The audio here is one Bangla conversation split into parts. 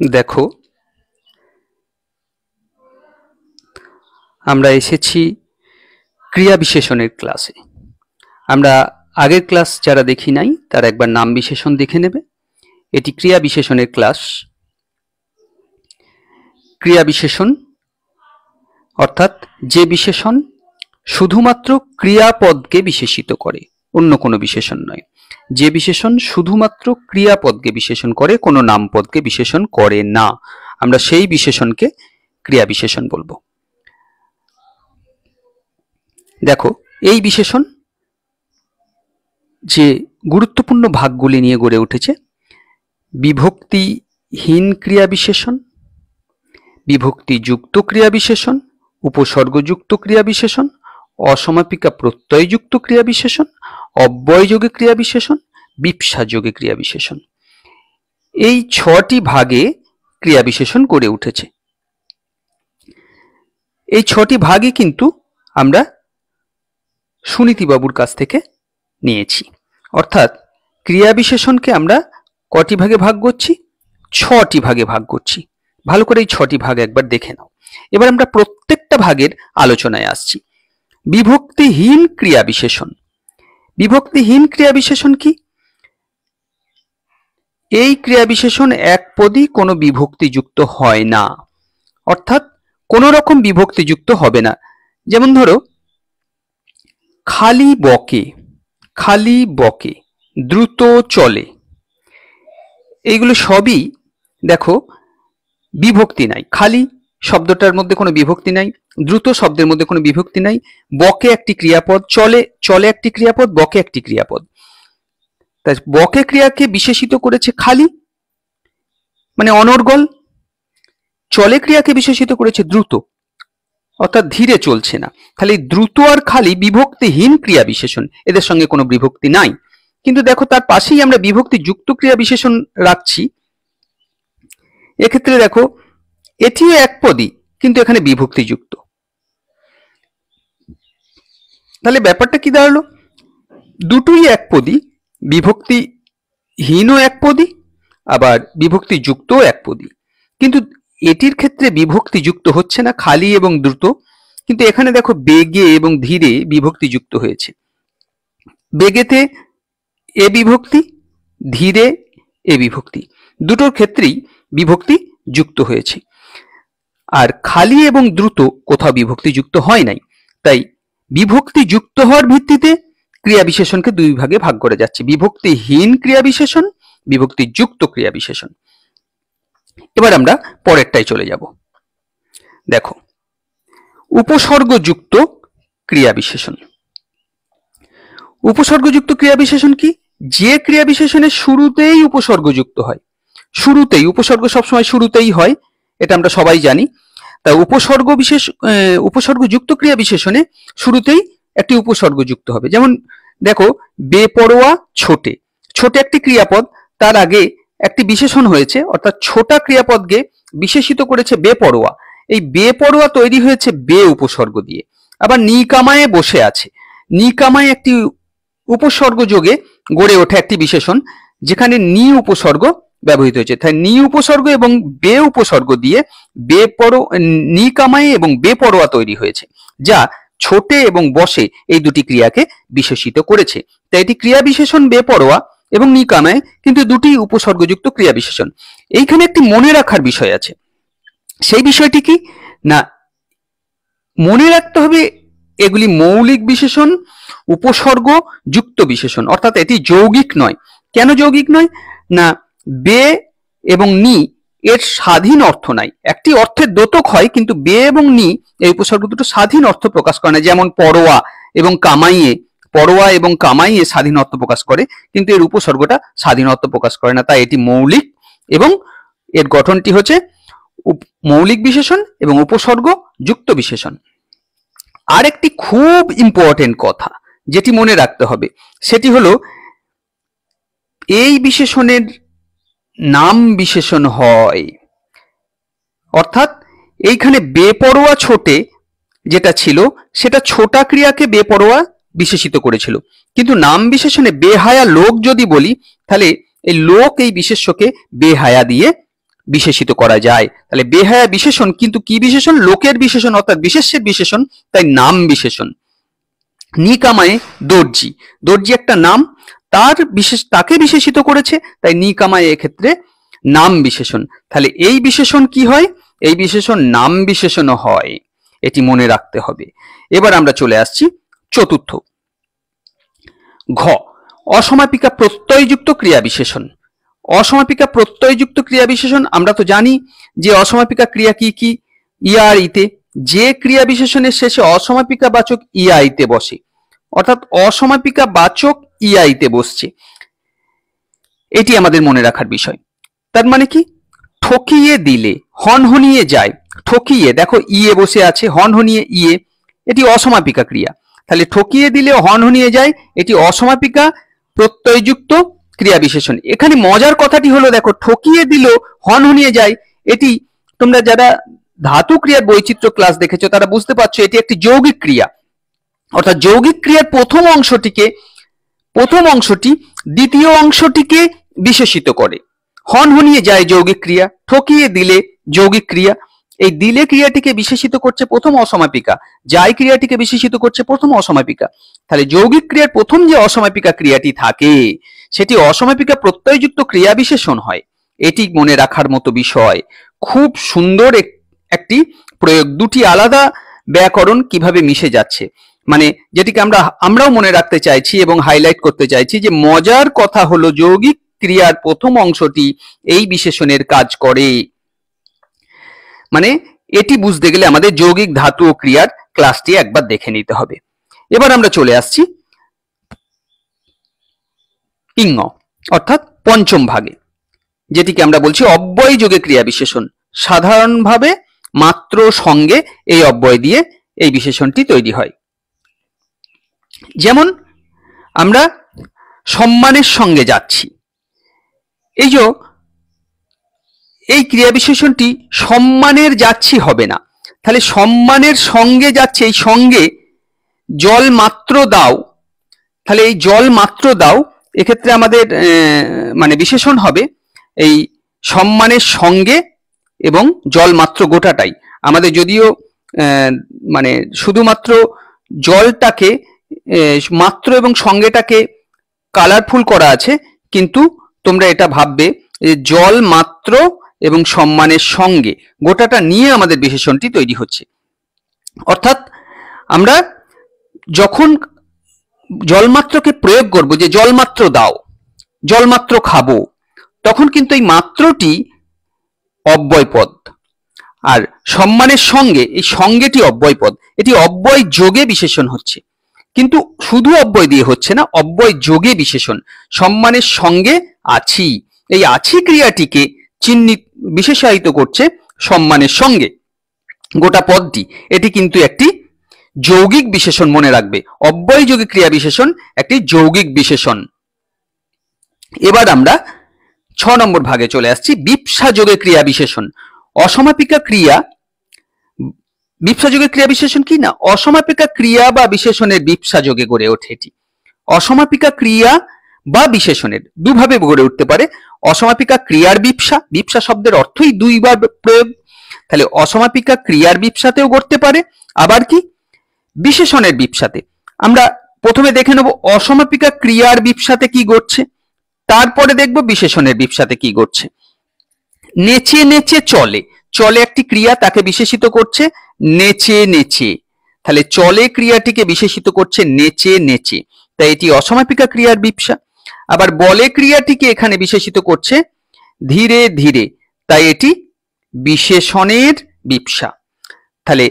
দেখো, আমরা এসেছি ক্রিয়া বিশেষণের ক্লাসে। আমরা আগের ক্লাস যারা দেখি নাই তারা একবার নাম বিশেষণ দেখে নেবে। এটি ক্রিয়া বিশেষণের ক্লাস। ক্রিয়া বিশেষণ অর্থাৎ যে বিশেষণ শুধুমাত্র ক্রিয়াপদকে বিশেষিত করে, অন্য কোনো বিশেষণ নয়। যে বিশেষণ শুধুমাত্র ক্রিয়াপদকে বিশেষণ করে, কোনো নামপদকে বিশেষণ করে না, আমরা সেই বিশেষণকে ক্রিয়া বিশেষণ বলবো। দেখো, এই বিশেষণ যে গুরুত্বপূর্ণ ভাগগুলি নিয়ে গড়ে উঠেছে: বিভক্তিহীন ক্রিয়া বিশেষণ, বিভক্তিযুক্ত ক্রিয়া বিশেষণ, উপসর্গযুক্ত ক্রিয়া বিশেষণ, অসমাপিকা প্রত্যয়যুক্ত ক্রিয়া বিশেষণ, অব্যয়যোগে ক্রিয়া বিশেষণ, বিপ্সাযোগে ক্রিয়া বিশেষণ। এই 6টি ভাগে ক্রিয়া বিশেষণ গড়ে উঠেছে। এই 6টি ভাগই কিন্তু আমরা সুনীতিবাবুর কাছ থেকে নিয়েছি। অর্থাৎ ক্রিয়া বিশেষণকে আমরা কটি ভাগে ভাগ করছি? 6টি ভাগে ভাগ করছি। ভালো করে এই 6টি ভাগ একবার দেখে নাও। এবার আমরা প্রত্যেকটা ভাগের আলোচনায় আসছি। বিভক্তিহীন ক্রিয়া বিশেষণ। বিভক্তিহীন ক্রিয়া বিশেষণ কি? এই ক্রিয়া বিশেষণ একপদী কোনো বিভক্তিযুক্ত হয় না, অর্থাৎ কোনো রকম বিভক্তিযুক্ত হবে না। যেমন ধরো, খালি বকে, খালি বকে, দ্রুত চলে, এইগুলো সবই দেখো বিভক্তি নাই। খালি শব্দটার মধ্যে কোনো বিভক্তি নাই, দ্রুত শব্দের মধ্যে কোনো বিভক্তি নাই, বকে একটি ক্রিয়াপদ, চলে চলে একটি ক্রিয়াপদ, বকে একটি ক্রিয়াপদ। তাই বকে ক্রিয়াকে বিশেষিত করেছে খালি, মানে অনর্গল। চলে ক্রিয়াকে বিশেষিত করেছে দ্রুত, অর্থাৎ ধীরে চলছে না। তাহলে দ্রুত আর খালি বিভক্তিহীন ক্রিয়া বিশেষণ, এদের সঙ্গে কোনো বিভক্তি নাই। কিন্তু দেখো, তার পাশেই আমরা বিভক্তি যুক্ত ক্রিয়া বিশেষণ রাখছি। এক্ষেত্রে দেখো, এটিও একপদী কিন্তু এখানে বিভক্তি যুক্ত। তাহলে ব্যাপারটা কি দাঁড়ালো? দুটোই একপদী, বিভক্তিহীনও একপদী, আবার বিভক্তি যুক্তও একপদী। কিন্তু এটির ক্ষেত্রে বিভক্তি যুক্ত হচ্ছে না, খালি এবং দ্রুত। কিন্তু এখানে দেখো, বেগে এবং ধীরে বিভক্তি যুক্ত হয়েছে। বেগেতে এ বিভক্তি, ধীরে এ বিভক্তি, দুটোর ক্ষেত্রেই বিভক্তি যুক্ত হয়েছে। আর খালি এবং দ্রুত কোথাও বিভক্তি যুক্ত হয় নাই। তাই বিভক্তি যুক্ত হওয়ার ভিত্তিতে ক্রিয়া বিশেষণকে দুই ভাগে ভাগ করে যাচ্ছে: বিভক্তিহীন ক্রিয়া বিশেষণ, বিভক্তি যুক্ত ক্রিয়া বিশেষণ। এবার আমরা পরেরটায় চলে যাব। দেখো, উপসর্গযুক্ত ক্রিয়া বিশেষণ। উপসর্গযুক্ত ক্রিয়া বিশেষণ কি? যে ক্রিয়া বিশেষণের শুরুতেই উপসর্গযুক্ত হয়। শুরুতেই উপসর্গ সবসময় শুরুতেই হয়, এটা আমরা সবাই জানি। তাই উপসর্গযুক্ত ক্রিয়া বিশেষণে শুরুতেই একটি উপসর্গ যুক্ত হবে। যেমন দেখো, বেপরোয়া ছোটে, ছোটে একটি ক্রিয়াপদ, তার আগে একটি বিশেষণ হয়েছে, অর্থাৎ ছোটা ক্রিয়াপদকে বিশেষিত করেছে বেপরোয়া। এই বেপরোয়া তৈরি হয়েছে বে উপসর্গ দিয়ে। আবার নিকামায়ে বসে আছে, নিকামায়ে একটি উপসর্গ যোগে গড়ে ওঠে একটি বিশেষণ, যেখানে নি উপসর্গ ব্যবহৃত হয়েছে। তাই নি উপসর্গ এবং বে উপসর্গ দিয়ে নিকামায়ে এবং বেপরোয়া তৈরি হয়েছে, যা ছোটে এবং বসে এই দুটি ক্রিয়াকে বিশেষিত করেছে। তাই এটি ক্রিয়া বিশেষণ বেপরোয়া এবং নিকামায়ে, কিন্তু দুটি উপসর্গযুক্ত ক্রিয়া বিশেষণ। এইখানে একটি মনে রাখার বিষয় আছে। সেই বিষয়টি কি না, মনে রাখতে হবে এগুলি মৌলিক বিশেষণ, উপসর্গ যুক্ত বিশেষণ, অর্থাৎ এটি যৌগিক নয়। কেন যৌগিক নয়? না, বে এবং নি এর স্বাধীন অর্থ নাই। একটি অর্থের দ্যোতক হয়, কিন্তু বে এবং নি এই উপসর্গ দুটো স্বাধীন অর্থ প্রকাশ করে না। যেমন পরোয়া এবং কামাইয়ে, পরোয়া এবং কামাইয়ে স্বাধীন অর্থ প্রকাশ করে, কিন্তু এর উপসর্গটা স্বাধীন অর্থ প্রকাশ করে না। তাই এটি মৌলিক এবং এর গঠনটি হচ্ছে মৌলিক বিশেষণ এবং উপসর্গ যুক্ত বিশেষণ। আরেকটি খুব ইম্পর্টেন্ট কথা যেটি মনে রাখতে হবে, সেটি হলো এই বিশেষণের নাম বিশেষণ হয়। অর্থাৎ এইখানে বেপরোয়া ছোটে যেটা ছিল, সেটা ছোটা ক্রিয়াকে বেপরোয়া বিশেষিত করেছিল। কিন্তু নাম বিশেষণে বেহায়া লোক যদি বলি, তাহলে এই লোক এই বিশেষ্যকে বেহায়া দিয়ে বিশেষিত করা যায়। তাহলে বেহায়া বিশেষণ কিন্তু কি বিশেষণ? লোকের বিশেষণ অর্থাৎ বিশেষ্যের বিশেষণ, তাই নাম বিশেষণ। নিকামায়ে দর্জি, দর্জি একটা নাম, তাকে বিশেষিত করেছে, তাই নিকামায়ে এক্ষেত্রে নাম বিশেষণ। তাহলে এই বিশেষণ কি হয়? এই বিশেষণ নাম বিশেষণ হয়, এটি মনে রাখতে হবে। এবার আমরা চলে আসছি চতুর্থ, ঘ, অসমাপিকা প্রত্যয়যুক্ত ক্রিয়া বিশেষণ। অসমাপিকা প্রত্যয়যুক্ত ক্রিয়া বিশেষণ আমরা তো জানি যে অসমাপিকা ক্রিয়া কি কি, ইয়া আর ইতে। যে ক্রিয়া বিশেষণের শেষে অসমাপিকা বাচক ইয়া ইতে বসে, অর্থাৎ অসমাপিকা বাচক ইয়া ইতে বসছে, এটি আমাদের মনে রাখার বিষয়। তার মানে কি? ঠকিয়ে দিলে, হনহনিয়ে যায়, ঠকিয়ে দেখো ইয়ে বসে আছে, হনহনিয়ে ইয়ে, এটি অসমাপিকা ক্রিয়া। তাহলে ঠকিয়ে দিলে হনহনিয়ে যায়, এটি অসমাপিকা প্রত্যয়যুক্ত ক্রিয়া বিশেষণ। এখানে মজার কথাটি হলো দেখো, ঠকিয়ে দিল হনহনিয়ে যায়, এটি তোমরা যারা ধাতু ক্রিয়ার বৈচিত্র্য ক্লাস দেখেছো তারা বুঝতে পারছো এটি একটি যৌগিক ক্রিয়া, অর্থাৎ যৌগিক ক্রিয়ার প্রথম অংশটি দ্বিতীয় অংশটিকে বিশেষিত করে। হনহনিয়ে যায় যৌগিক ক্রিয়া, ঠকিয়ে দিলে যৌগিক ক্রিয়া। এই দিলে ক্রিয়াটিকে বিশেষিত করছে প্রথম অসমাপিকা, যায় ক্রিয়াটিকে বিশেষিত করছে প্রথম অসমাপিকা। তাহলে যৌগিক ক্রিয়ার প্রথম যে অসমাপিকা ক্রিয়াটি থাকে সেটি অসমাপিকা প্রত্যয়যুক্ত ক্রিয়া বিশেষণ হয়। এটি মনে রাখার মতো বিষয়। খুব সুন্দর একটি প্রয়োগ, দুটি আলাদা ব্যাকরণ কিভাবে মিশে যাচ্ছে, মানে যেটিকে আমরাও মনে রাখতে চাইছি এবং হাইলাইট করতে চাইছি যে মজার কথা হলো যৌগিক ক্রিয়ার প্রথম অংশটি এই বিশেষণের কাজ করে। মানে এটি বুঝতে গেলে আমাদের যৌগিক ধাতু ও ক্রিয়ার ক্লাসটি একবার দেখে নিতে হবে। এবার আমরা চলে আসছি ইঙ্গ অর্থাৎ পঞ্চম ভাগে, যেটিকে আমরা বলছি অব্যয় যোগে ক্রিয়া বিশেষণ। সাধারণভাবে মাত্র সঙ্গে এই অব্যয় দিয়ে এই বিশেষণটি তৈরি হয়। যেমন আমরা সম্মানের সঙ্গে যাচ্ছি, এই ক্রিয়া বিশেষণটি সম্মানের যাচ্ছি হবে না, তাহলে সম্মানের সঙ্গে যাচ্ছে, এই সঙ্গে জল মাত্র দাও, তাহলে এই জল মাত্র দাও এক্ষেত্রে আমাদের মানে বিশেষণ হবে এই সম্মানের সঙ্গে এবং জল মাত্র গোটাটাই। আমাদের যদিও মানে শুধুমাত্র জলটাকে মাত্র এবং সঙ্গেটাকে কালারফুল করা আছে, কিন্তু তোমরা এটা ভাববে যে জল মাত্র এবং সম্মানের সঙ্গে গোটাটা নিয়ে আমাদের বিশেষণটি তৈরি হচ্ছে। অর্থাৎ আমরা যখন জলমাত্রকে প্রয়োগ করব যে জলমাত্র দাও, জলমাত্র খাবো, তখন কিন্তু এই মাত্রটি অব্যয় পদ, আর সম্মানের সঙ্গে এই সঙ্গেটি অব্যয় পদ। এটি অব্যয় যোগে বিশেষণ হচ্ছে, কিন্তু শুধু অব্যয় দিয়ে হচ্ছে না, অব্যয় যোগে বিশেষণ। সম্মানের সঙ্গে আছি, এই আছি ক্রিয়াটিকে বিশেষায়িত করছে সম্মানের সঙ্গে গোটা পদটি। এটি কিন্তু একটি যৌগিক বিশেষণ, মনে রাখবে অব্যয় যোগে ক্রিয়া বিশেষণ একটি যৌগিক বিশেষণ। এবার আমরা 6 নম্বর ভাগে চলে আসছি বিপ্সা যোগে ক্রিয়া বিশেষণ। অসমাপিকা ক্রিয়া, বিপ্সা যোগে ক্রিয়া বিশেষণ কি না, অসমাপিকা ক্রিয়া বা বিশেষণের বিপ্সা যোগে গড়ে ওঠে। এটি অসমাপিকা ক্রিয়া বা বিশেষণের দুভাবে গড়ে উঠতে পারে। অসমাপিকা ক্রিয়ার বিপ্সা, বিপ্সা শব্দের অর্থই দুইবার প্রয়োগ, তাহলে অসমাপিকা ক্রিয়ার বিপ্সাতেও গড়তে পারে, আবার কি বিশেষণের বিপ্সাতে। আমরা প্রথমে দেখে নেব অসমাপিকা ক্রিয়ার বিপ্সাতে কি ঘটছে, তারপরে দেখব বিশেষণের বিপ্সাতে কি ঘটছে। নেচে নেচে চলে, চলে একটি ক্রিয়া, তাকে বিশেষিত করছে নেচে নেচে, তাহলে চলে ক্রিয়াটিকে বিশেষিত করছে নেচে নেচে, তাই এটি অসমাপিকা ক্রিয়ার বিপ্সা। আবার বলে ক্রিয়াটিকে এখানে বিশেষিত করছে ধীরে ধীরে, তাই এটি বিশেষণের বিপ্সা। তাহলে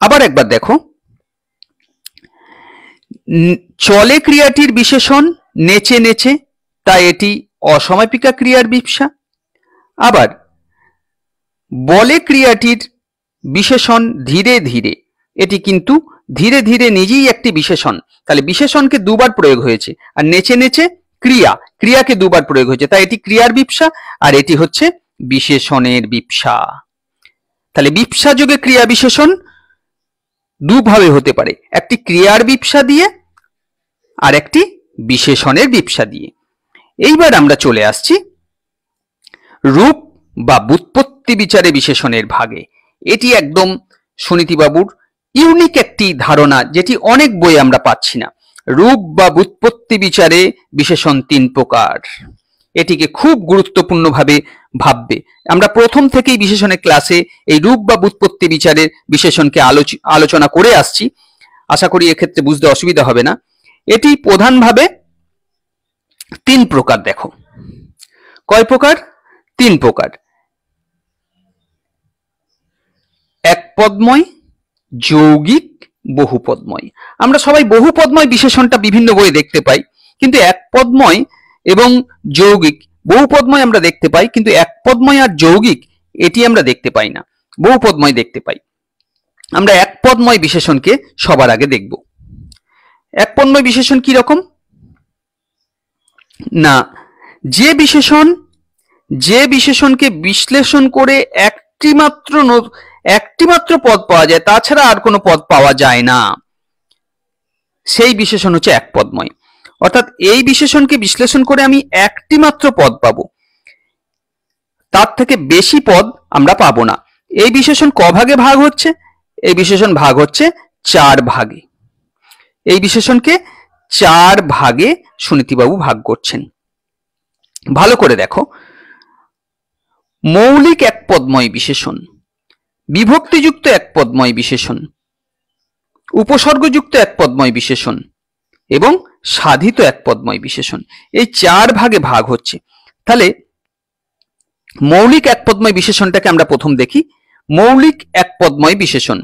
আবার একবার দেখো, চলে ক্রিয়াটির বিশেষণ নেচে নেচে, তাই এটি অসমাপিকা ক্রিয়ার বিপ্সা। আবার বলে ক্রিয়াটির বিশেষণ ধীরে ধীরে, এটি কিন্তু ধীরে ধীরে নিজেই একটি বিশেষণ, তাহলে বিশেষণকে দুবার প্রয়োগ হয়েছে, আর নেচে নেচে ক্রিয়াকে দুবার প্রয়োগ হয়েছে, তাই এটি ক্রিয়ার বিপ্সা, আর এটি হচ্ছে বিশেষণের বিপ্সা। তাহলে বিপ্সা যোগে ক্রিয়া বিশেষণ দুভাবে হতে পারে, একটি ক্রিয়ার বিপ্সা দিয়ে আর একটি বিশেষণের বিপ্সা দিয়ে। এইবার আমরা চলে আসছি রূপ বা ব্যুৎপত্তি বিচারে বিশেষণের ভাগে। এটি একদম সুনীতিবাবুর ইউনিক একটি ধারণা, যেটি অনেক বই আমরা পাচ্ছি না। রূপ বা ব্যুৎপত্তি বিচারে বিশেষণ 3 প্রকার। এটিকে খুব গুরুত্বপূর্ণভাবে ভাববে। আমরা প্রথম থেকেই বিশেষণের ক্লাসে এই রূপ বা ব্যুৎপত্তি বিচারের বিশেষণকে আলোচনা করে আসছি। আশা করি এক্ষেত্রে বুঝতে অসুবিধা হবে না। এটি প্রধানভাবে 3 প্রকার। দেখো কয় প্রকার? 3 প্রকার। একপদময়, যৌগিক, বহুপদময়। আমরা সবাই বহুপদময় বিশেষণটা বিভিন্ন বইয়ে দেখতে পাই, কিন্তু একপদময় এবং যৌগিক, বহুপদময় আমরা দেখতে পাই, কিন্তু একপদময় আর যৌগিক এটি আমরা দেখতে পাই না, বহুপদময় দেখতে পাই। আমরা একপদময় বিশেষণকে সবার আগে দেখব। একপদময় বিশেষণ কি রকম? না, যে বিশেষণকে বিশ্লেষণ করে একটি মাত্র পদ পাওয়া যায়, তাছাড়া আর কোনো পদ পাওয়া যায় না, সেই বিশেষণ হচ্ছে একপদময়। অর্থাৎ এই বিশেষণকে বিশ্লেষণ করে আমি একটি মাত্র পদ পাবো, তার থেকে বেশি পদ আমরা পাবো না। এই বিশেষণ ক ভাগে ভাগ হচ্ছে? এই বিশেষণ ভাগ হচ্ছে 4 ভাগে। এই বিশেষণকে 4 ভাগে সুনীতিবাবু ভাগ করছেন। ভালো করে দেখো, মৌলিক একপদময় বিশেষণ, বিভক্তিযুক্ত একপদময় বিশেষণ, উপসর্গযুক্ত একপদময় বিশেষণ এবং সাধিত একপদময় বিশেষণ, এই 4 ভাগে ভাগ হচ্ছে। তাহলে মৌলিক একপদময় বিশেষণটাকে আমরা প্রথম দেখি। মৌলিক একপদময় বিশেষণ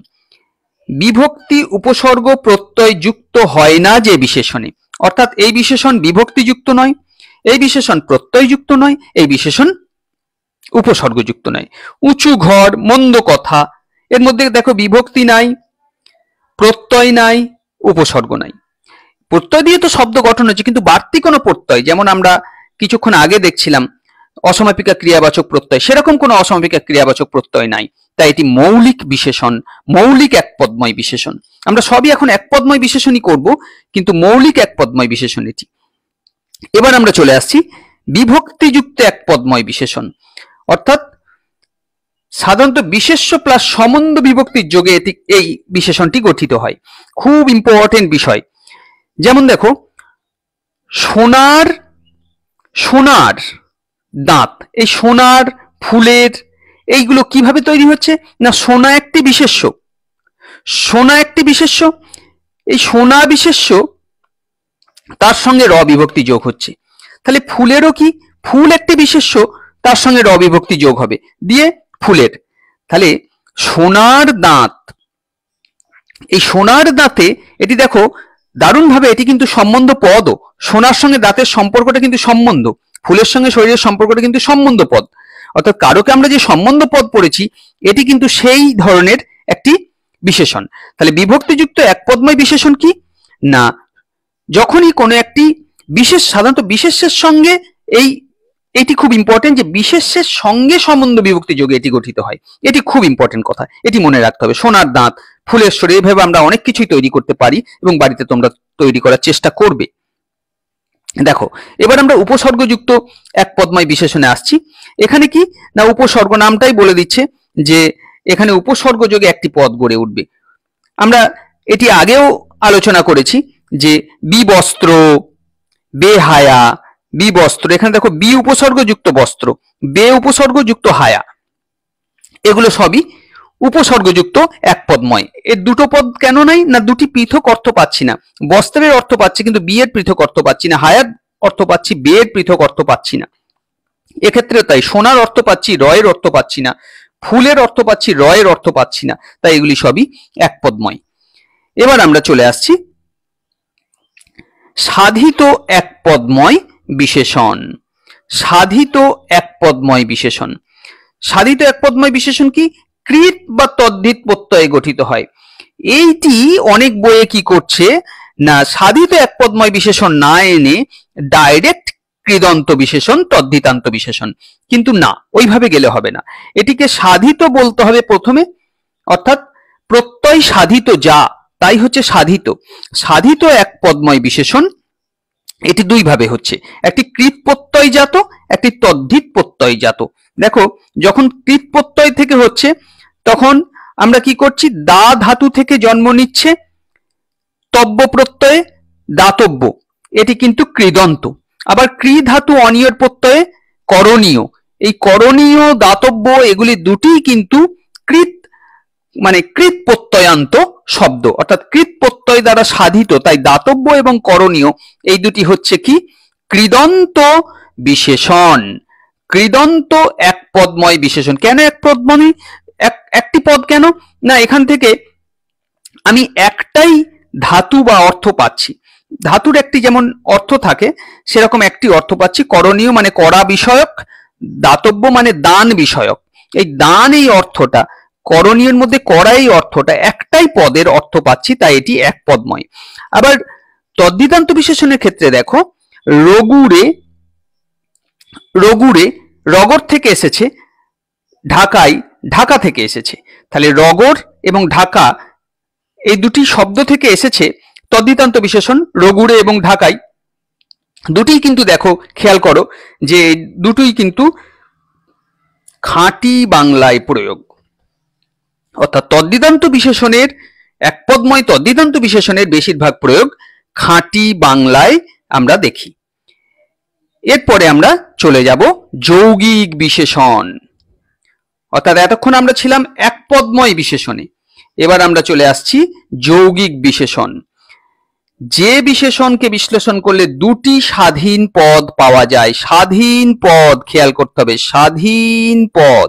বিভক্তি উপসর্গ প্রত্যয় যুক্ত হয় না যে বিশেষণে, অর্থাৎ এই বিশেষণ বিভক্তিযুক্ত নয়, এই বিশেষণ প্রত্যয়যুক্ত নয়, এই বিশেষণ উপসর্গযুক্ত নয়। উঁচু ঘর, মন্দ কথা, এর মধ্যে দেখো বিভক্তি নাই, প্রত্যয় নাই, উপসর্গ নাই। প্রত্যয় দিয়ে তো শব্দ গঠন হচ্ছে, কিন্তু বাড়তি কোনো প্রত্যয়, যেমন আমরা কিছুক্ষণ আগে দেখছিলাম অসমাপিকা ক্রিয়াবাচক প্রত্যয়, সেরকম কোনো অসমাপিকা ক্রিয়াবাচক প্রত্যয় নাই। তাই এটি মৌলিক বিশেষণ, মৌলিক একপদময় বিশেষণ। আমরা সবই এখন একপদময় বিশেষণই করব, কিন্তু মৌলিক একপদময় বিশেষণ এটি। এবার আমরা চলে আসছি বিভক্তিযুক্ত একপদময় বিশেষণ, অর্থাৎ সাধারণত বিশেষ্য প্লাস সম্বন্ধ বিভক্তির যোগে এই বিশেষণটি গঠিত হয়। খুব ইম্পর্টেন্ট বিষয়। যেমন দেখো, সোনার দাঁত, এই সোনার, ফুলের, এইগুলো কিভাবে তৈরি হচ্ছে? না, সোনা একটি বিশেষ্য, এই সোনা বিশেষ্য, তার সঙ্গে র বিভক্তি যোগ হচ্ছে। তাহলে ফুলেরও কি? ফুল একটি বিশেষ্য, তার সঙ্গে র বিভক্তি যোগ হবে, দিয়ে ফুলের। তাহলে সোনার দাঁত, এই সোনার দাঁতে, এটি দেখো দারুণভাবে এটি কিন্তু সম্বন্ধ পদও। সোনার সঙ্গে দাঁতের সম্পর্কটা কিন্তু সম্বন্ধ, ফুলের সঙ্গে শরীরের সম্পর্কটা কিন্তু সম্বন্ধ পদ। অর্থাৎ কারকে আমরা যে সম্বন্ধ পদ পড়েছি, এটি কিন্তু সেই ধরনের একটি বিশেষণ। তাহলে বিভক্তিযুক্ত একপদময় বিশেষণ কি? না, যখনই কোনো একটি বিশেষ, সাধারণত বিশেষ্যের সঙ্গে, এটি খুব ইম্পর্টেন্ট যে বিশেষ্যের সঙ্গে সম্বন্ধ বিভক্তি যোগে এটি গঠিত হয়। এটি খুব ইম্পর্টেন্ট কথা, এটি মনে রাখতে হবে। সোনার দাঁত, ফুলের শরীর, এভাবে আমরা অনেক কিছুই তৈরি করতে পারি এবং বাড়িতে তোমরা তৈরি করার চেষ্টা করবে। দেখো, এবার আমরা উপসর্গযুক্ত একপদময় বিশেষণে আসছি। এখানে কি না, উপসর্গ নামটাই বলে দিচ্ছে যে এখানে উপসর্গ যোগে একটি পদ গড়ে উঠবে। আমরা এটি আগেও আলোচনা করেছি যে বিবস্ত্র, বেহায়া, বিবস্ত্র, এখানে দেখো বি উপসর্গযুক্ত বস্ত্র, বে উপসর্গযুক্ত হায়া, এগুলো সবই উপসর্গযুক্ত একপদময়। এর দুটো পদ কেন নাই? না, দুটি পৃথক অর্থ পাচ্ছি না। বস্ত্রের অর্থ পাচ্ছি কিন্তু বি এর পৃথক অর্থ পাচ্ছি না, হায়ার অর্থ পাচ্ছি, বে এর পৃথক অর্থ পাচ্ছি না। এক্ষেত্রে তাই সোনার অর্থ পাচ্ছি, র এর অর্থ পাচ্ছি না, ফুলের অর্থ পাচ্ছি, র এর অর্থ পাচ্ছি না। তাই এগুলি সবই একপদময়। এবার আমরা চলে আসছি সাধিত একপদময় বিশেষণ। সাধিত একপদময় বিশেষণ, সাধিত একপদময় বিশেষণ কি? কৃত বা তদ্ধিত প্রত্যয়ে গঠিত হয়। এইটি অনেক বইয়ে কি করছে না, সাধিত একপদময় বিশেষণ না এনে ডাইরেক্ট কৃদন্ত বিশেষণ, তদ্ধিতান্ত বিশেষণ। কিন্তু না, ওইভাবে গেলে হবে না, এটিকে সাধিত বলতে হবে প্রথমে, অর্থাৎ প্রত্যয় সাধিত যা, তাই হচ্ছে সাধিত। সাধিত একপদময় বিশেষণ এটি দুই ভাবে হচ্ছে, একটি কৃৎ প্রত্যয়জাত, একটি তদ্ধিত প্রত্যয়জাত। দেখো, যখন কৃৎ প্রত্যয় থেকে হচ্ছে তখন আমরা কি করছি, দা ধাতু থেকে জন্ম নিচ্ছে তব্য প্রত্যয়ে দাতব্য, এটি কিন্তু কৃদন্ত। আবার কৃ ধাতু অনিয়র প্রত্যয়ে করণীয়, এই করণীয় দাতব্য এগুলি দুটিই কিন্তু কৃৎ মানে কৃৎ প্রত্যয়ান্ত শব্দ, অর্থাৎ কৃৎ প্রত্যয় দ্বারা সাধিত, তাই দাতব্য এবং করণীয় এই দুটি হচ্ছে কি কৃদন্ত বিশেষণ। কৃদন্ত এক পদময় বিশেষণ। কেন এক পদময়, একটি পদ কেন না, এখান থেকে আমি একটাই ধাতু বা অর্থ পাচ্ছি। ধাতুর একটি যেমন অর্থ থাকে সেরকম একটি অর্থ পাচ্ছি। করণীয় মানে করা বিষয়ক, দাতব্য মানে দান বিষয়ক। এই দান এই অর্থটা, করণীয়ের মধ্যে করা এই অর্থটা, একটাই পদের অর্থ পাচ্ছি, তাই এটি এক পদময়। আবার তদ্ধিতান্ত বিশেষণের ক্ষেত্রে দেখো, রগুরে, রগুরে রগর থেকে এসেছে, ঢাকায় ঢাকা থেকে এসেছে, তাহলে রগর এবং ঢাকা এই দুটি শব্দ থেকে এসেছে তদ্ধিতান্ত বিশেষণ রগুরে এবং ঢাকায়। দুটিই কিন্তু দেখো, খেয়াল করো যে দুটোই কিন্তু খাঁটি বাংলায় প্রয়োগ, অর্থাৎ তদ্ধিতান্ত বিশেষণের একপদময় তদ্ধিতান্ত বিশেষণের বেশিরভাগ প্রয়োগ খাঁটি বাংলায় আমরা দেখি। এরপরে আমরা চলে যাব যৌগিক বিশেষণ, অর্থাৎ এতক্ষণ আমরা ছিলাম একপদময় বিশেষণে, এবার আমরা চলে আসছি যৌগিক বিশেষণ। যে বিশেষণকে বিশ্লেষণ করলে দুটি স্বাধীন পদ পাওয়া যায়, স্বাধীন পদ, খেয়াল করতে হবে, স্বাধীন পদ,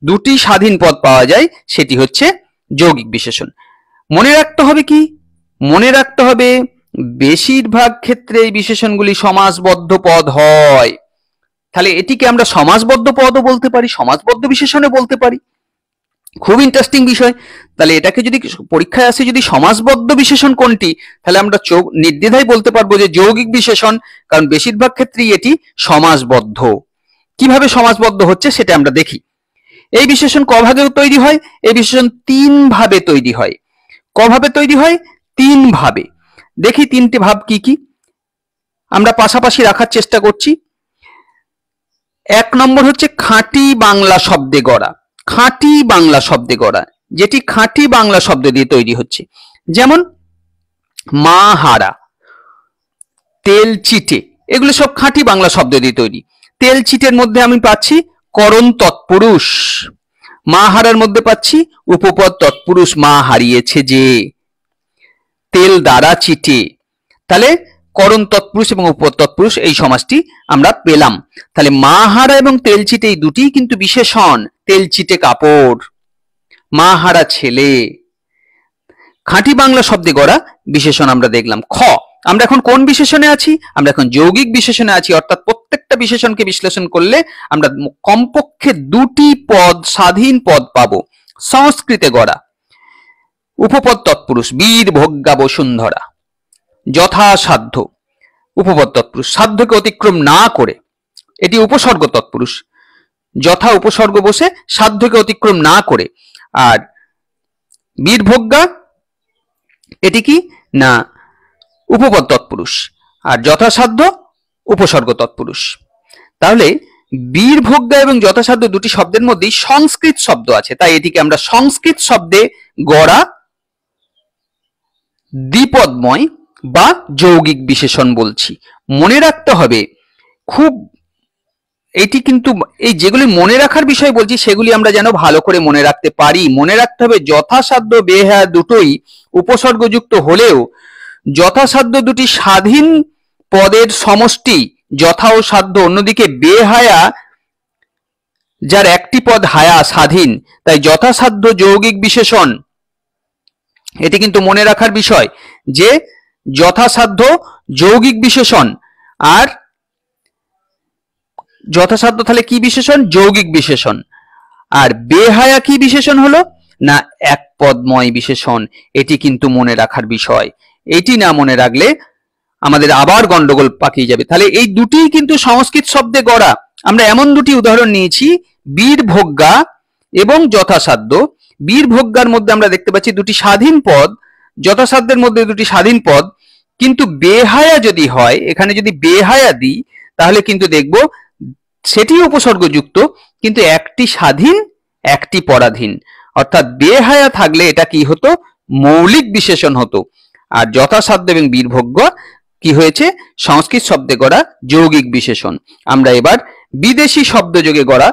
দুটি স্বাধীন পদ পাওয়া যায়, সেটি হচ্ছে যৌগিক বিশেষণ। মনে রাখতে হবে কি, মনে রাখতে হবে বেশিরভাগ ক্ষেত্রে এই বিশেষণগুলি সমাসবদ্ধ পদ হয়। তাহলে এটিকে আমরা সমাসবদ্ধ পদও বলতে পারি, সমাসবদ্ধ বিশেষণও বলতে পারি। খুব ইন্টারেস্টিং বিষয়। তাহলে এটাকে যদি পরীক্ষায় আসে যদি সমাসবদ্ধ বিশেষণ কোনটি, তাহলে আমরা নির্দ্বিধায় বলতে পারবো যে যৌগিক বিশেষণ, কারণ বেশিরভাগ ক্ষেত্রেই এটি সমাসবদ্ধ। কিভাবে সমাসবদ্ধ হচ্ছে সেটা আমরা দেখি। এই বিশেষণ কভাবে তৈরি হয়? এই বিশেষণ তিন ভাবে তৈরি হয়। কভাবে তৈরি হয়? তিন ভাবে। দেখি তিনটি ভাব কি কি, আমরা পাশাপাশি রাখার চেষ্টা করছি। এক নম্বর হচ্ছে খাঁটি বাংলা শব্দে গড়া, খাঁটি বাংলা শব্দে গড়া, যেটি খাঁটি বাংলা শব্দ দিয়ে তৈরি হচ্ছে। যেমন মা হারা, তেল চিটে, এগুলো সব খাঁটি বাংলা শব্দ দিয়ে তৈরি। তেল চিটের মধ্যে আমি পাচ্ছি করণ তৎপুরুষ, মা হারার মধ্যে পাচ্ছি উপপদ তৎপুরুষ, মা হারিয়েছে যে। তেল দ্বারা চিটে, তাহলে করণ তৎপুরুষ এবং উপপদ তৎপুরুষ এই সমাসটি আমরা পেলাম। তাহলে মা হারা এবং তেল চিটে এই দুটি কিন্তু বিশেষণ। তেল চিটে কাপড়, মা হারা ছেলে, খাঁটি বাংলা শব্দে গড়া বিশেষণ আমরা দেখলাম। খ, আমরা এখন কোন বিশেষণে আছি? আমরা এখন যৌগিক বিশেষণে আছি, অর্থাৎ প্রত্যেকটা বিশেষণকে বিশ্লেষণ করলে আমরা কমপক্ষে দুটি পদ, স্বাধীন পদ পাবো সংস্কৃতে গড়া। উপপদ তৎপুরুষ, বীর ভোগ্যা বসুন্ধরা, যথাসাধ্য, উপপদ তৎপুরুষ, সাধ্যকে অতিক্রম না করে, এটি উপসর্গ তৎপুরুষ, যথা উপসর্গ বসে সাধ্যকে অতিক্রম না করে। আর বীরভোগ্যা এটি কি না উপপদ তৎপুরুষ, আর যথাসাধ্য উপসর্গ তৎপুরুষ। তাহলে বীরভোগ্যা এবং যথাসাধ্য দুটি শব্দের মধ্যেই সংস্কৃত শব্দ আছে, তাই এটিকে আমরা সংস্কৃত শব্দে গড়া দ্বিপদময় বা যৌগিক বিশেষণ বলছি। মনে রাখতে হবে খুব, এটি কিন্তু এই যেগুলি মনে রাখার বিষয় বলছি সেগুলি আমরা যেন ভালো করে মনে রাখতে পারি। মনে রাখতে হবে যথাসাধ্য বেহায়া দুটোই উপসর্গযুক্ত হলেও যথাসাধ্য দুটি স্বাধীন পদের সমষ্টি, যথা ও সাধ্য, অন্যদিকে বেহায়া যার একটি পদ হায়া স্বাধীন, তাই যথাসাধ্য যৌগিক বিশেষণ। এটি কিন্তু মনে রাখার বিষয় যে যথাসাধ্য যৌগিক বিশেষণ, আর যথাসাধ্য তাহলে কি বিশেষণ? যৌগিক বিশেষণ। আর বেহায়া কি বিশেষণ হলো না এক পদময় বিশেষণ। এটি কিন্তু মনে রাখার বিষয়, এটি না মনে রাখলে আমাদের আবার গন্ডগোল পাকিয়ে যাবে। তাহলে এই দুটিই কিন্তু সংস্কৃত শব্দে গড়া। আমরা এমন দুটি উদাহরণ নিয়েছি, বীরভোগ্যা এবং যথাসাধ্য। বীরভোগ্যার মধ্যে আমরা দেখতে পাচ্ছি দুটি স্বাধীন পদ, যথাসাধ্যের মধ্যে দুটি স্বাধীন পদ, কিন্তু বেহায়া যদি হয়, এখানে যদি বেহায়া দিই তাহলে কিন্তু দেখব সেটি উপসর্গযুক্ত, কিন্তু একটি স্বাধীন একটি পরাধীন। অর্থাৎ বেহায়া থাকলে এটা কি হতো? মৌলিক বিশেষণ হতো। আর যথাসাধ্য এবং বীরভোগ্য কি হয়েছে? সংস্কৃত শব্দে গড়া যৌগিক বিশেষণ। আমরা এবার বিদেশি শব্দযোগে গড়া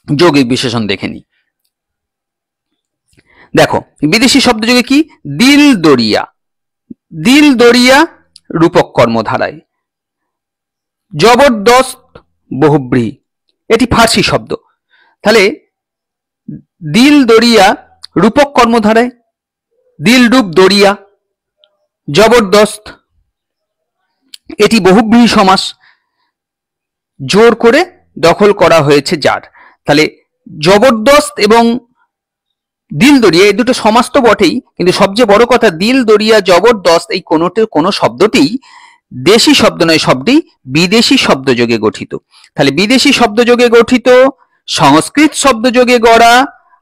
যৌগিক বিশেষণ দেখে নিই। দেখো বিদেশি শব্দযোগে কি? দিল দরিয়া, দিল দরিয়া রূপক কর্মধারায়। জবরদস্ত বহুব্রীহি, এটি ফার্সি শব্দ। তাহলে দিল দরিয়া রূপক কর্মধারায়, দিল ডুব দরিয়া, জবরদস্ত এটি বহুব্রীহি সমাস, জোর করে দখল করা হয়েছে যার। তাহলে জবরদস্ত এবং দিল দরিয়া এই দুটো সমাস তো বটেই, কিন্তু সবচেয়ে বড় কথা দিল দরিয়া জবরদস্ত এই কোনো শব্দটি দেশি শব্দ নয়, সবটি বিদেশি শব্দযোগে গঠিত। তাহলে বিদেশি শব্দযোগে গঠিত, সংস্কৃত শব্দযোগে গড়া,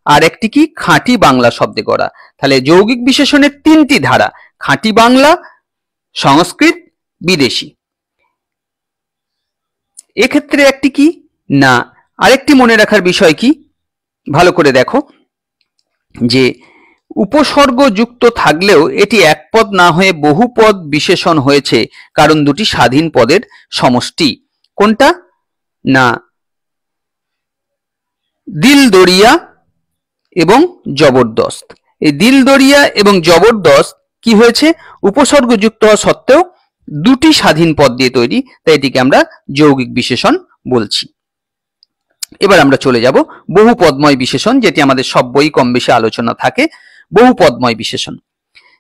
আর একটি কি? খাঁটি বাংলা শব্দে গড়া। তাহলে যৌগিক বিশেষণের তিনটি ধারা, খাঁটি বাংলা, সংস্কৃত, বিদেশি। এক্ষেত্রে একটি কি না আরেকটি মনে রাখার বিষয় কি, ভালো করে দেখো যে উপসর্গ যুক্ত থাকলেও এটি এক পদ না হয়ে বহু পদ বিশেষণ হয়েছে, কারণ দুটি স্বাধীন পদের সমষ্টি। কোনটা? না দিল দরিয়া এবং জবরদস্ত। এই দিল দরিয়া এবং জবরদস্ত কি হয়েছে? উপসর্গ যুক্ত হওয়া সত্ত্বেও দুটি স্বাধীন পদ দিয়ে তৈরি, তাই এটিকে আমরা যৌগিক বিশেষণ বলছি। এবার আমরা চলে যাব বহু পদময় বিশেষণ, যেটি আমাদের সব বই কম বেশি আলোচনা থাকে। বহু পদময় বিশেষণ,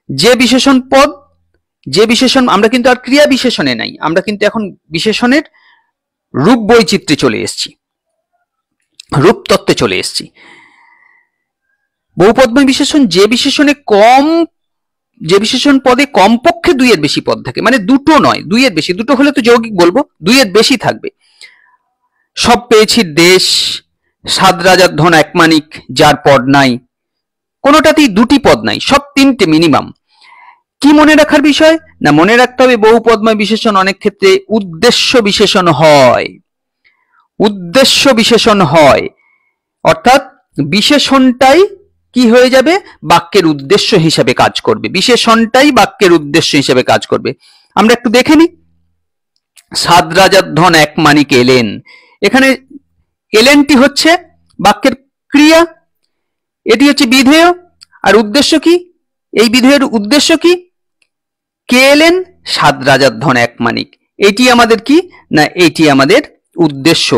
যে বিশেষণ পদ, যে বিশেষণ আমরা কিন্তু আর ক্রিয়া বিশেষণে নাই, আমরা কিন্তু এখন বিশেষণের রূপ বৈচিত্র্যে চলে এসেছি, রূপ তত্ত্বে চলে এসেছি। বহু পদময় বিশেষণ যে বিশেষণ পদে কমপক্ষে দুইয়ের বেশি পদ থাকে, মানে দুটো নয়, দুইয়ের বেশি। দুটো হলে তো যৌগিক বলবো, দুইয়ের বেশি থাকবে। সব পেয়েছি দেশ, সাত রাজার ধন এক মানিক, যার পদ নাই, কোনোটাতেই দুটি পদ নাই, সব তিনটে মিনিমাম। কি মনে রাখার বিষয়? না মনে রাখতে হবে বহু পদময় বিশেষণ অনেক ক্ষেত্রে উদ্দেশ্য বিশেষণ হয়, উদ্দেশ্য বিশেষণ হয়, অর্থাৎ বিশেষণটাই কি হয়ে যাবে? বাক্যের উদ্দেশ্য হিসেবে কাজ করবে, বিশেষণটাই বাক্যের উদ্দেশ্য হিসেবে কাজ করবে। আমরা একটু দেখে নিই। সাত রাজার ধন এক মানিক এলেন, এখানে এলেনটি হচ্ছে বাক্যের ক্রিয়া, এটি হচ্ছে বিধেয়। আর উদ্দেশ্য কি? এই বিধেয়ের উদ্দেশ্য কি? কে এলেন? সাত রাজার ধন এক মানিক। এটি আমাদের কি না এটি আমাদের উদ্দেশ্য।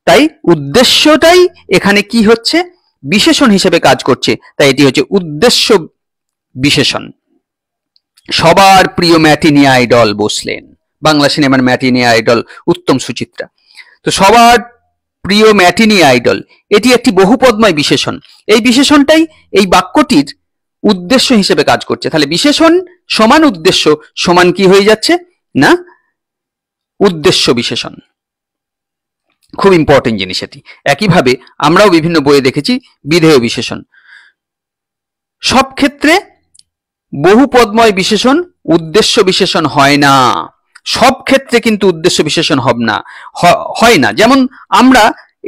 তাই উদ্দেশ্যটাই এখানে কি হচ্ছে? বিশেষণ হিসেবে কাজ করছে, তাই এটি হচ্ছে উদ্দেশ্য বিশেষণ। সবার প্রিয় ম্যাটিনি আইডল বসলেন, বাংলা সিনেমার ম্যাটিনি আইডল উত্তম সুচিত্রা। তো সবার প্রিয় ম্যাটিনি আইডল এটি একটি বহুপদময় বিশেষণ, এই বিশেষণটাই এই বাক্যটির উদ্দেশ্য হিসেবে কাজ করছে। তাহলে বিশেষণ সমান উদ্দেশ্য সমান কি হয়ে যাচ্ছে না উদ্দেশ্য বিশেষণ। খুব ইম্পর্টেন্ট জিনিস এটি। একইভাবে আমরাও বিভিন্ন বইয়ে দেখেছি বিধেয় বিশেষণ। সব ক্ষেত্রে বহুপদময় বিশেষণ উদ্দেশ্য বিশেষণ হয় না, সব ক্ষেত্রে কিন্তু উদ্দেশ্য বিশেষণ হয় না। যেমন আমরা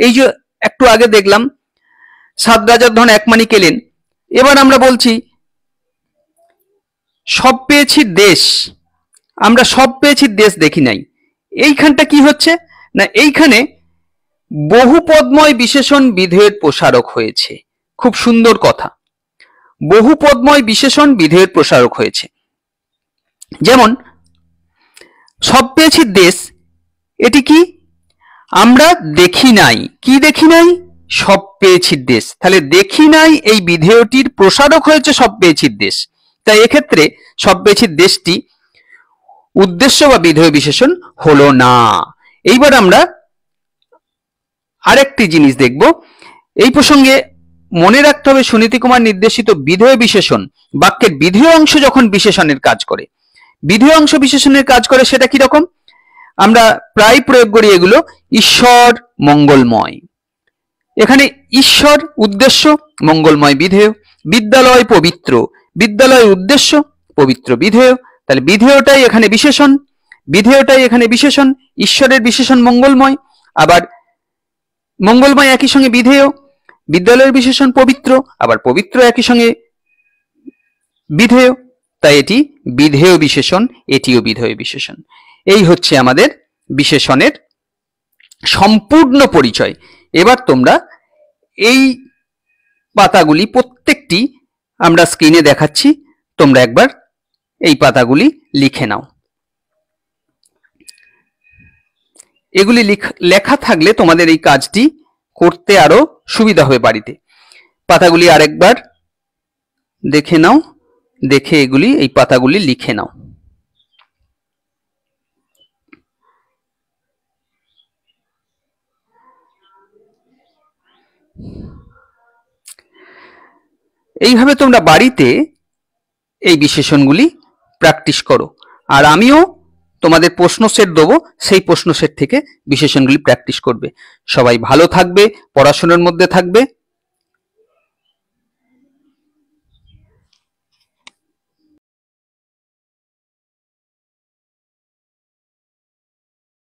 এই যে একটু আগে দেখলাম সাত রাজার ধন এক মানিক এলেন, এবার আমরা বলছি সব পেয়েছি দেশ, আমরা সব পেয়েছি দেশ দেখি নাই। এইখানটা কি হচ্ছে না এইখানে বহুপদময় বিশেষণ বিধেয়ের প্রসারক হয়েছে। খুব সুন্দর কথা, বহুপদময় বিশেষণ বিধেয়ের প্রসারক হয়েছে। যেমন সব পেয়েছি দেশ, এটি কি? আমরা দেখি নাই, কি দেখি নাই? সব পেয়েছি দেশ। তাহলে দেখি নাই এই বিধেয়টির প্রসারক হয়েছে সব পেয়েছি দেশ। তাই এক্ষেত্রে সব পেয়েছি দেশটি উদ্দেশ্য বা বিধেয় বিশেষণ হলো না। এইবার আমরা আরেকটি জিনিস দেখব। এই প্রসঙ্গে মনে রাখতে হবে সুনীতি কুমার নির্দেশিত বিধেয় বিশেষণ বাক্যের বিধেয় অংশ যখন বিশেষণের কাজ করে, বিধেয় অংশ বিশেষণের কাজ করে সেটা কি রকম? আমরা প্রায় প্রয়োগ করি এগুলো। ঈশ্বর মঙ্গলময়, এখানে ঈশ্বর উদ্দেশ্য, মঙ্গলময় বিধেয়। বিদ্যালয় পবিত্র, বিদ্যালয় উদ্দেশ্য, পবিত্র বিধেয়। তাহলে বিধেয়টাই এখানে বিশেষণ, বিধেয়টাই এখানে বিশেষণ। ঈশ্বরের বিশেষণ মঙ্গলময়, আবার মঙ্গলময় একই সঙ্গে বিধেয়। বিদ্যালয়ের বিশেষণ পবিত্র, আবার পবিত্র একই সঙ্গে বিধেয়, তাই এটি বিধেয় বিশেষণ, এটিও বিধেয় বিশেষণ। এই হচ্ছে আমাদের বিশেষণের সম্পূর্ণ পরিচয়। এবার তোমরা এই পাতাগুলি প্রত্যেকটি আমরা স্ক্রিনে দেখাচ্ছি, তোমরা একবার এই পাতাগুলি লিখে নাও। এগুলি লেখা থাকলে তোমাদের এই কাজটি করতে আরো সুবিধা হবে বাড়িতে। পাতাগুলি আরেকবার দেখে নাও, দেখে এগুলি এই পাতাগুলি লিখে নাও। এইভাবে তোমরা বাড়িতে এই বিশেষণগুলি প্র্যাকটিস করো, আর আমিও তোমাদের প্রশ্ন সেট দেবো, সেই প্রশ্ন সেট থেকে বিশেষণগুলি প্র্যাকটিস করবে। সবাই ভালো থাকবে, পড়াশোনার মধ্যে থাকবে।